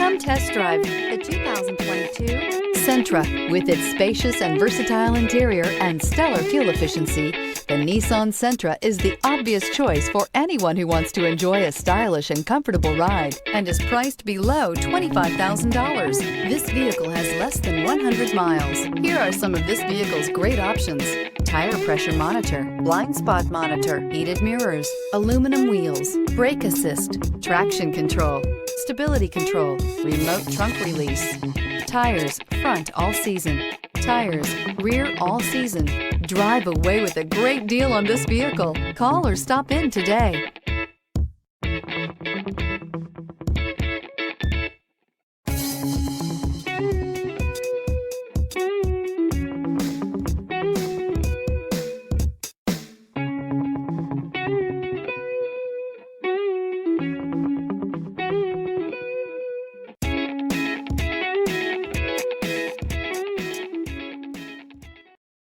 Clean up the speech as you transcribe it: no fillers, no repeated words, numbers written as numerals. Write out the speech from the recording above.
Come test drive the 2022 Sentra. With its spacious and versatile interior and stellar fuel efficiency, the Nissan Sentra is the obvious choice for anyone who wants to enjoy a stylish and comfortable ride and is priced below $25,000. This vehicle has less than 100 miles. Here are some of this vehicle's great options: tire pressure monitor, blind spot monitor, heated mirrors, aluminum wheels, brake assist, traction control, stability control, remote trunk release, tires front all season, tires rear all season. Drive away with a great deal on this vehicle. Call or stop in today.